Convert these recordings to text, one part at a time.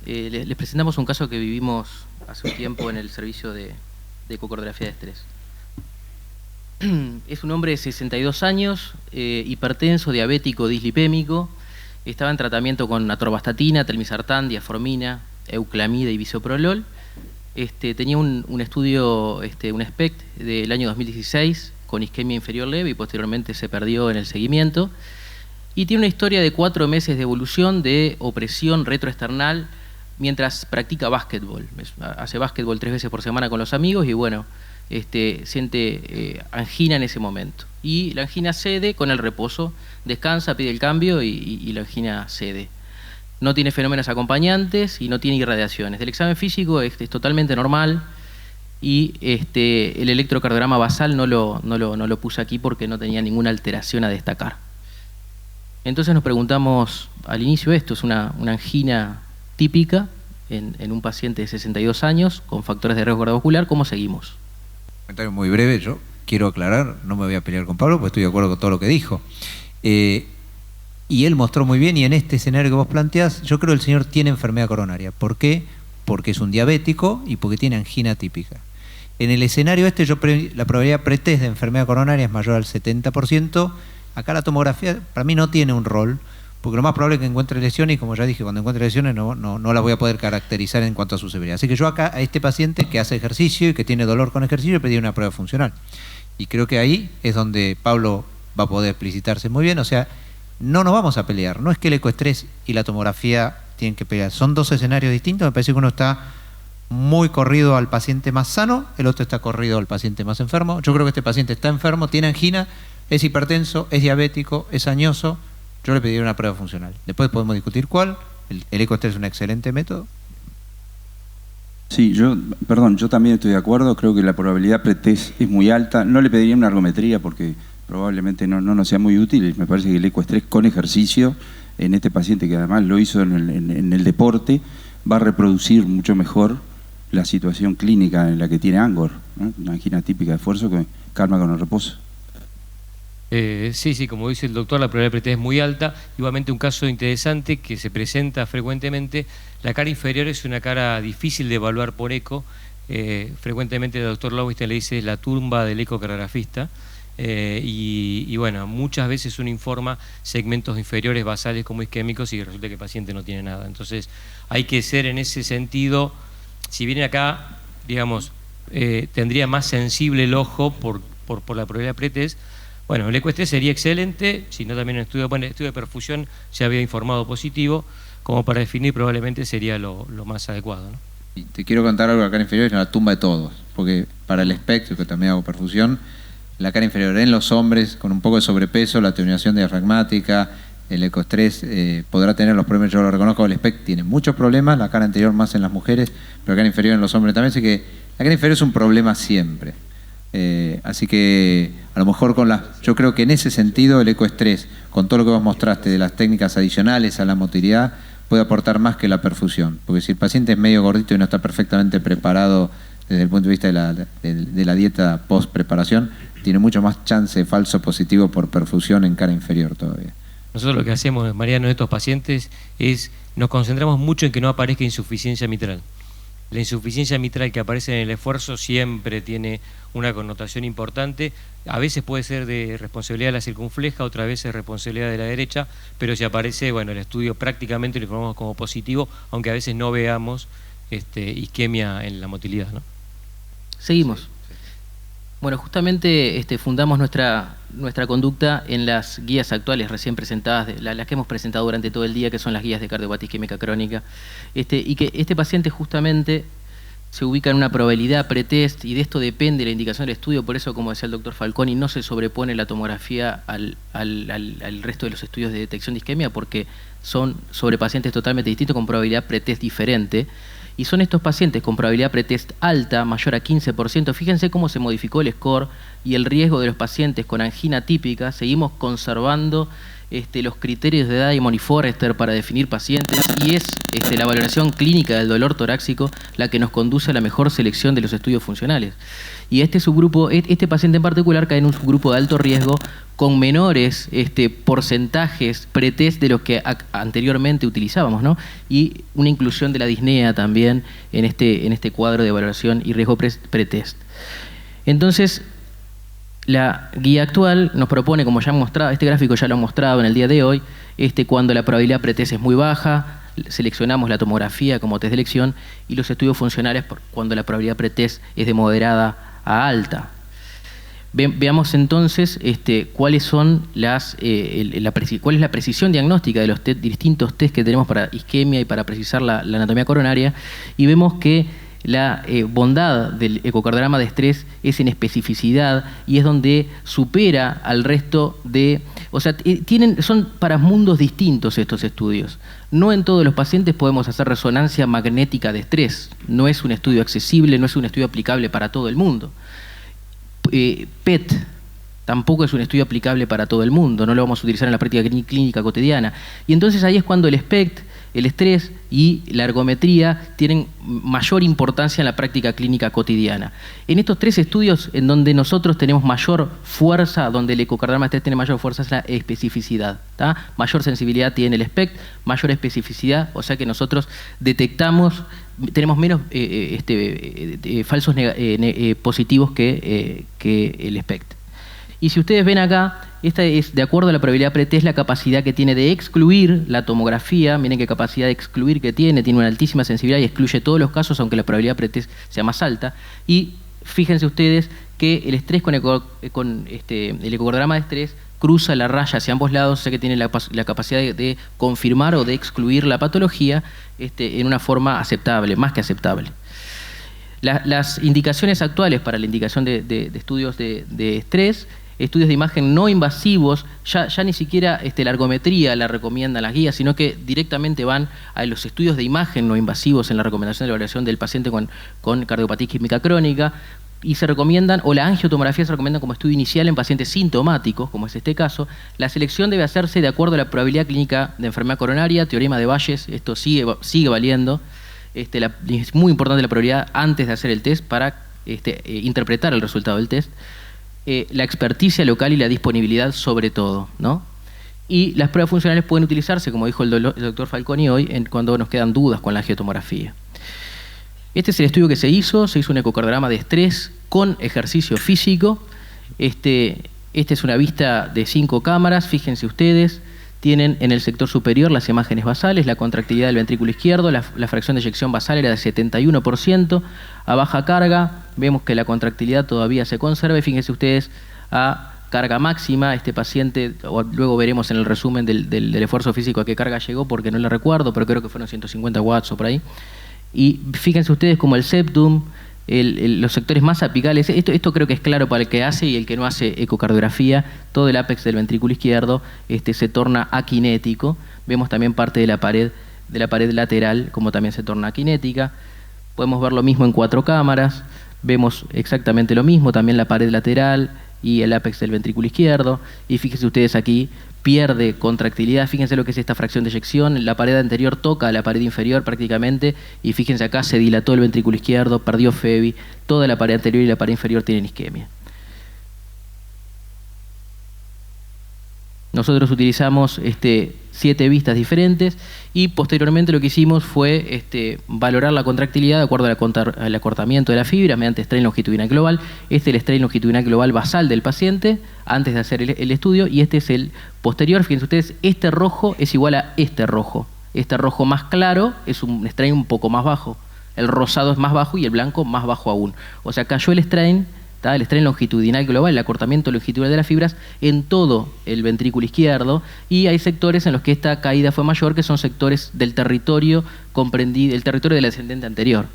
Les presentamos un caso que vivimos hace un tiempo en el servicio de ecocardiografía de estrés. Es un hombre de 62 años, hipertenso, diabético, dislipémico. Estaba en tratamiento con atorvastatina, telmisartán, diaformina, euclamida y bisoprolol. Tenía un estudio, un SPECT del año 2016 con isquemia inferior leve y posteriormente se perdió en el seguimiento. Y tiene una historia de 4 meses de evolución de opresión retroesternal mientras practica básquetbol. Hace básquetbol 3 veces por semana con los amigos y bueno, siente angina en ese momento. Y la angina cede con el reposo, descansa, pide el cambio y la angina cede. No tiene fenómenos acompañantes y no tiene irradiaciones. Del examen físico es totalmente normal y el electrocardiograma basal no lo puse aquí porque no tenía ninguna alteración a destacar. Entonces nos preguntamos al inicio esto, es una angina típica en un paciente de 62 años con factores de riesgo cardiovascular, ¿cómo seguimos? Un comentario muy breve, yo quiero aclarar, no me voy a pelear con Pablo porque estoy de acuerdo con todo lo que dijo. Y él mostró muy bien, y en este escenario que vos planteás, yo creo que el señor tiene enfermedad coronaria. ¿Por qué? Porque es un diabético y porque tiene angina típica. En el escenario la probabilidad pretest de enfermedad coronaria es mayor al 70%. Acá la tomografía para mí no tiene un rol, porque lo más probable es que encuentre lesiones, y como ya dije, cuando encuentre lesiones no las voy a poder caracterizar en cuanto a su severidad. Así que yo acá a este paciente que hace ejercicio y que tiene dolor con ejercicio le pedí una prueba funcional. Y creo que ahí es donde Pablo va a poder explicitarse muy bien. O sea, no nos vamos a pelear. No es que el ecoestrés y la tomografía tienen que pelear. Son dos escenarios distintos. Me parece que uno está muy corrido al paciente más sano, el otro está corrido al paciente más enfermo. Yo creo que este paciente está enfermo, tiene angina, es hipertenso, es diabético, es añoso. Yo le pediría una prueba funcional. Después podemos discutir cuál. El ecoestrés es un excelente método. Sí, yo también estoy de acuerdo. Creo que la probabilidad pretest es muy alta. No le pediría una ergometría porque probablemente no nos sea muy útil. Me parece que el ecoestrés con ejercicio en este paciente, que además lo hizo en el deporte, va a reproducir mucho mejor la situación clínica en la que tiene Angor, ¿no? Una angina típica de esfuerzo que calma con el reposo. Sí, como dice el doctor, la probabilidad de pretest es muy alta. Igualmente, un caso interesante que se presenta frecuentemente, la cara inferior es una cara difícil de evaluar por eco. Frecuentemente el doctor Lowenstein le dice la tumba del ecocardiografista. Y bueno, muchas veces uno informa segmentos inferiores basales como isquémicos y resulta que el paciente no tiene nada. Entonces hay que ser en ese sentido, si viene acá, digamos, tendría más sensible el ojo por la probabilidad de pretest. Bueno, el ecoestrés sería excelente, si no también el estudio de perfusión se había informado positivo, como para definir probablemente sería lo más adecuado, ¿no? Y te quiero contar algo, la cara inferior es la tumba de todos, porque para el espectro, que también hago perfusión, la cara inferior en los hombres con un poco de sobrepeso, la atenuación diafragmática, el ecoestrés podrá tener los problemas, yo lo reconozco, el SPECT tiene muchos problemas, la cara anterior más en las mujeres, pero la cara inferior en los hombres también, así que la cara inferior es un problema siempre. Así que a lo mejor yo creo que en ese sentido el ecoestrés, con todo lo que vos mostraste de las técnicas adicionales a la motilidad, puede aportar más que la perfusión, porque si el paciente es medio gordito y no está perfectamente preparado desde el punto de vista de la dieta post-preparación, tiene mucho más chance de falso positivo por perfusión en cara inferior todavía. Nosotros lo que hacemos, Mariano, en estos pacientes es nos concentramos mucho en que no aparezca insuficiencia mitral. La insuficiencia mitral que aparece en el esfuerzo siempre tiene una connotación importante. A veces puede ser de responsabilidad de la circunfleja, otra vez es responsabilidad de la derecha, pero si aparece, bueno, el estudio prácticamente lo informamos como positivo, aunque a veces no veamos isquemia en la motilidad, ¿no? Seguimos. Bueno, justamente fundamos nuestra conducta en las guías actuales recién presentadas, las que hemos presentado durante todo el día, que son las guías de cardiopatía isquémica crónica, y que este paciente justamente se ubica en una probabilidad pretest, y de esto depende la indicación del estudio. Por eso, como decía el doctor Falconi, no se sobrepone la tomografía al resto de los estudios de detección de isquemia, porque son sobre pacientes totalmente distintos con probabilidad pretest diferente. Y son estos pacientes con probabilidad pretest alta, mayor a 15%. Fíjense cómo se modificó el score y el riesgo de los pacientes con angina típica. Seguimos conservando los criterios de Diamond y Forrester para definir pacientes, y es la valoración clínica del dolor torácico la que nos conduce a la mejor selección de los estudios funcionales. Y este subgrupo, este paciente en particular cae en un subgrupo de alto riesgo con menores porcentajes pretest de los que anteriormente utilizábamos, ¿no? Y una inclusión de la disnea también en este cuadro de valoración y riesgo pretest. Entonces, la guía actual nos propone, como ya mostrado, este gráfico ya lo he mostrado en el día de hoy, cuando la probabilidad pretest es muy baja, seleccionamos la tomografía como test de elección, y los estudios funcionales cuando la probabilidad pretest es de moderada a alta. Veamos entonces cuáles son cuál es la precisión diagnóstica de los distintos test que tenemos para isquemia y para precisar la anatomía coronaria, y vemos que la bondad del ecocardiograma de estrés es en especificidad y es donde supera al resto de... O sea, son para mundos distintos estos estudios. No en todos los pacientes podemos hacer resonancia magnética de estrés. No es un estudio accesible, no es un estudio aplicable para todo el mundo. PET tampoco es un estudio aplicable para todo el mundo, no lo vamos a utilizar en la práctica clínica cotidiana. Y entonces ahí es cuando el SPECT, el estrés y la ergometría tienen mayor importancia en la práctica clínica cotidiana. En estos tres estudios, en donde nosotros tenemos mayor fuerza, donde el ecocardiograma de estrés tiene mayor fuerza, es la especificidad, ¿tá? Mayor sensibilidad tiene el SPECT, mayor especificidad, o sea que nosotros detectamos, tenemos menos falsos positivos que el SPECT. Y si ustedes ven acá, esta es, de acuerdo a la probabilidad pretest, la capacidad que tiene de excluir la tomografía. Miren qué capacidad de excluir que tiene una altísima sensibilidad y excluye todos los casos, aunque la probabilidad pretest sea más alta. Y fíjense ustedes que el estrés con el ecocardiograma de estrés cruza la raya hacia ambos lados, o sea que tiene la capacidad de confirmar o de excluir la patología en una forma aceptable, más que aceptable. Las indicaciones actuales para la indicación de estudios de estrés, estudios de imagen no invasivos, ya ni siquiera la ergometría la recomiendan las guías, sino que directamente van a los estudios de imagen no invasivos en la recomendación de evaluación del paciente con cardiopatía isquémica crónica, y se recomiendan, o la angiotomografía se recomienda como estudio inicial en pacientes sintomáticos, como es este caso. La selección debe hacerse de acuerdo a la probabilidad clínica de enfermedad coronaria, teorema de Bayes, esto sigue valiendo. Es muy importante la probabilidad antes de hacer el test para interpretar el resultado del test. La experticia local y la disponibilidad sobre todo, ¿no? Y las pruebas funcionales pueden utilizarse, como dijo el doctor Falconi hoy, cuando nos quedan dudas con la angiotomografía. Este es el estudio que se hizo un ecocardiograma de estrés con ejercicio físico. Esta es una vista de 5 cámaras, fíjense ustedes. Tienen en el sector superior las imágenes basales, la contractilidad del ventrículo izquierdo, la fracción de eyección basal era de 71%, a baja carga vemos que la contractilidad todavía se conserva, y fíjense ustedes a carga máxima, este paciente, luego veremos en el resumen del esfuerzo físico a qué carga llegó, porque no le recuerdo, pero creo que fueron 150 watts o por ahí, y fíjense ustedes como el septum, los sectores más apicales, esto creo que es claro para el que hace y el que no hace ecocardiografía, todo el ápex del ventrículo izquierdo se torna aquinético. Vemos también parte de la pared lateral como también se torna aquinética. Podemos ver lo mismo en 4 cámaras, vemos exactamente lo mismo, también la pared lateral y el ápex del ventrículo izquierdo, y fíjense ustedes aquí, pierde contractilidad, fíjense lo que es esta fracción de eyección, la pared anterior toca a la pared inferior prácticamente, y fíjense acá se dilató el ventrículo izquierdo, perdió FEBI, toda la pared anterior y la pared inferior tienen isquemia. Nosotros utilizamos 7 vistas diferentes, y posteriormente lo que hicimos fue valorar la contractilidad de acuerdo al acortamiento de la fibra mediante strain longitudinal global. Este es el strain longitudinal global basal del paciente antes de hacer el estudio, y este es el posterior. Fíjense ustedes, este rojo es igual a este rojo. Este rojo más claro es un strain un poco más bajo, el rosado es más bajo y el blanco más bajo aún. O sea, cayó el strain longitudinal global, el acortamiento longitudinal de las fibras en todo el ventrículo izquierdo, y hay sectores en los que esta caída fue mayor, que son sectores del territorio comprendido, el territorio del ascendente anterior.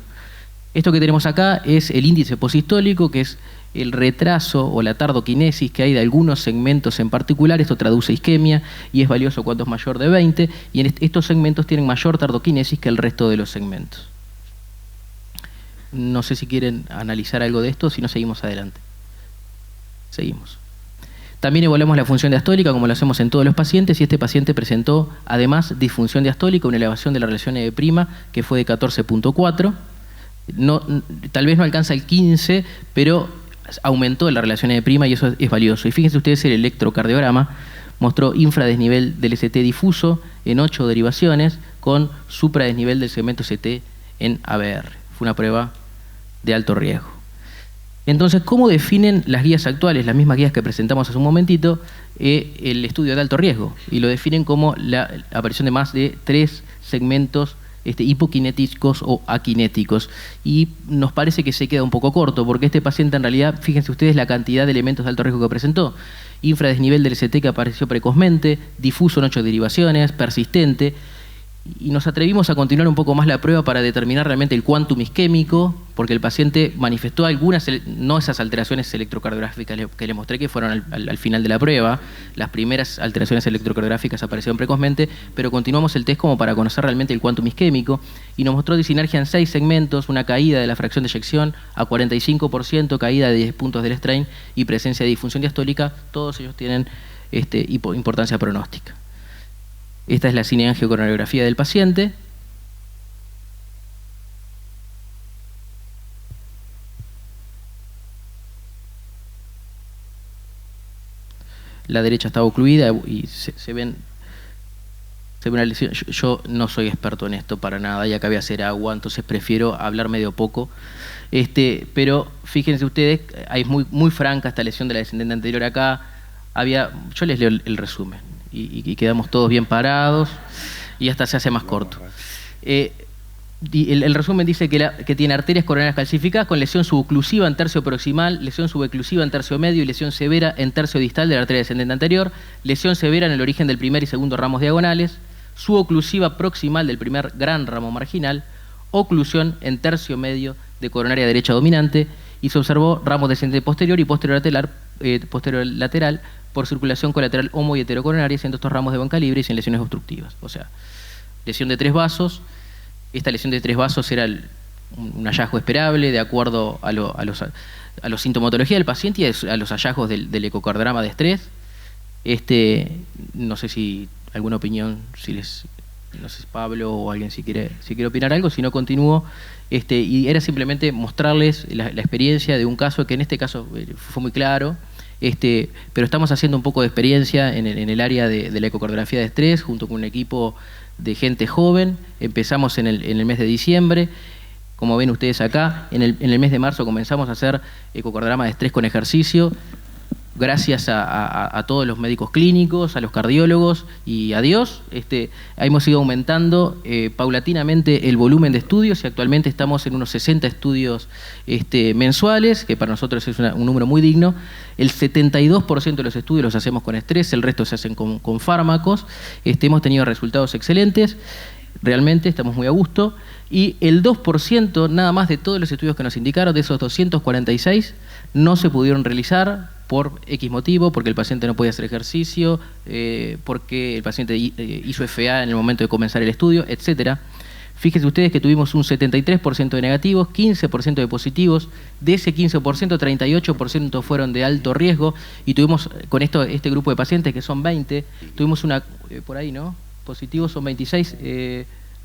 Esto que tenemos acá es el índice posistólico, que es el retraso o la tardoquinesis que hay de algunos segmentos en particular. Esto traduce isquemia y es valioso cuando es mayor de 20, y en estos segmentos tienen mayor tardoquinesis que el resto de los segmentos. No sé si quieren analizar algo de esto, si no seguimos adelante. Seguimos. También evaluamos la función diastólica, como lo hacemos en todos los pacientes, y este paciente presentó, además, disfunción diastólica, una elevación de la relación E' que fue de 14.4. Tal vez no alcanza el 15, pero aumentó la relación E' y eso es valioso. Y fíjense ustedes, el electrocardiograma mostró infradesnivel del ST difuso en 8 derivaciones con supradesnivel del segmento ST en ABR. Fue una prueba de alto riesgo. Entonces, ¿cómo definen las guías actuales, las mismas guías que presentamos hace un momentito, el estudio de alto riesgo? Y lo definen como la aparición de más de 3 segmentos hipokinéticos o akinéticos. Y nos parece que se queda un poco corto, porque este paciente en realidad, fíjense ustedes la cantidad de elementos de alto riesgo que presentó. Infradesnivel del ST que apareció precozmente, difuso en 8 derivaciones, persistente. Y nos atrevimos a continuar un poco más la prueba para determinar realmente el quantum isquémico, porque el paciente manifestó algunas, no esas alteraciones electrocardiográficas que le mostré que fueron al final de la prueba. Las primeras alteraciones electrocardiográficas aparecieron precozmente, pero continuamos el test como para conocer realmente el quantum isquémico, y nos mostró disinergia en 6 segmentos, una caída de la fracción de eyección a 45%, caída de 10 puntos del strain y presencia de disfunción diastólica. Todos ellos tienen importancia pronóstica. Esta es la cineangiocoronariografía del paciente. La derecha está ocluida y se ven una lesión. Yo no soy experto en esto para nada y acá voy a hacer agua, entonces prefiero hablar medio poco. Pero fíjense ustedes, es muy franca esta lesión de la descendente anterior acá. Yo les leo el resumen. Y quedamos todos bien parados y hasta se hace más corto. El resumen dice que tiene arterias coronarias calcificadas con lesión suboclusiva en tercio proximal, lesión suboclusiva en tercio medio y lesión severa en tercio distal de la arteria descendente anterior, lesión severa en el origen del primer y segundo ramos diagonales, suboclusiva proximal del primer gran ramo marginal, oclusión en tercio medio de coronaria derecha dominante, y se observó ramos descendente posterior y posterior lateral por circulación colateral homo y heterocoronaria, siendo estos ramos de buen calibre y sin lesiones obstructivas. O sea, lesión de 3 vasos. Esta lesión de 3 vasos era un hallazgo esperable de acuerdo a la sintomatología del paciente y a los hallazgos del ecocardiograma de estrés. No sé si alguna opinión, no sé si Pablo o alguien si quiere opinar algo, si no continúo. Y era simplemente mostrarles la experiencia de un caso que en este caso fue muy claro. Pero estamos haciendo un poco de experiencia en el área de la ecocardiografía de estrés junto con un equipo de gente joven. Empezamos en el mes de diciembre, como ven ustedes acá. En el mes de marzo comenzamos a hacer ecocardiograma de estrés con ejercicio, gracias a todos los médicos clínicos, a los cardiólogos y a Dios. Hemos ido aumentando paulatinamente el volumen de estudios y actualmente estamos en unos 60 estudios mensuales, que para nosotros es un número muy digno. El 72% de los estudios los hacemos con estrés, el resto se hacen con fármacos. Hemos tenido resultados excelentes, realmente estamos muy a gusto. Y el 2% nada más de todos los estudios que nos indicaron, de esos 246, no se pudieron realizar por X motivo, porque el paciente no podía hacer ejercicio, porque el paciente hizo FA en el momento de comenzar el estudio, etc. Fíjense ustedes que tuvimos un 73% de negativos, 15% de positivos. De ese 15%, 38% fueron de alto riesgo. Y tuvimos, con este grupo de pacientes, que son 20, tuvimos por ahí, ¿no? Positivos son 26.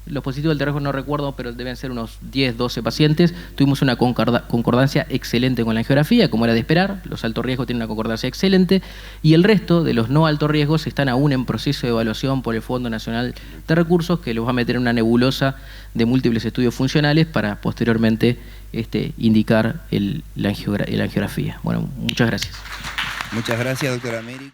Los positivos del alto riesgo no recuerdo, pero deben ser unos 10, 12 pacientes. Tuvimos una concordancia excelente con la angiografía, como era de esperar. Los altos riesgos tienen una concordancia excelente. Y el resto de los no altos riesgos están aún en proceso de evaluación por el Fondo Nacional de Recursos, que los va a meter en una nebulosa de múltiples estudios funcionales para posteriormente indicar la angiografía. Bueno, muchas gracias. Muchas gracias, doctora Meri.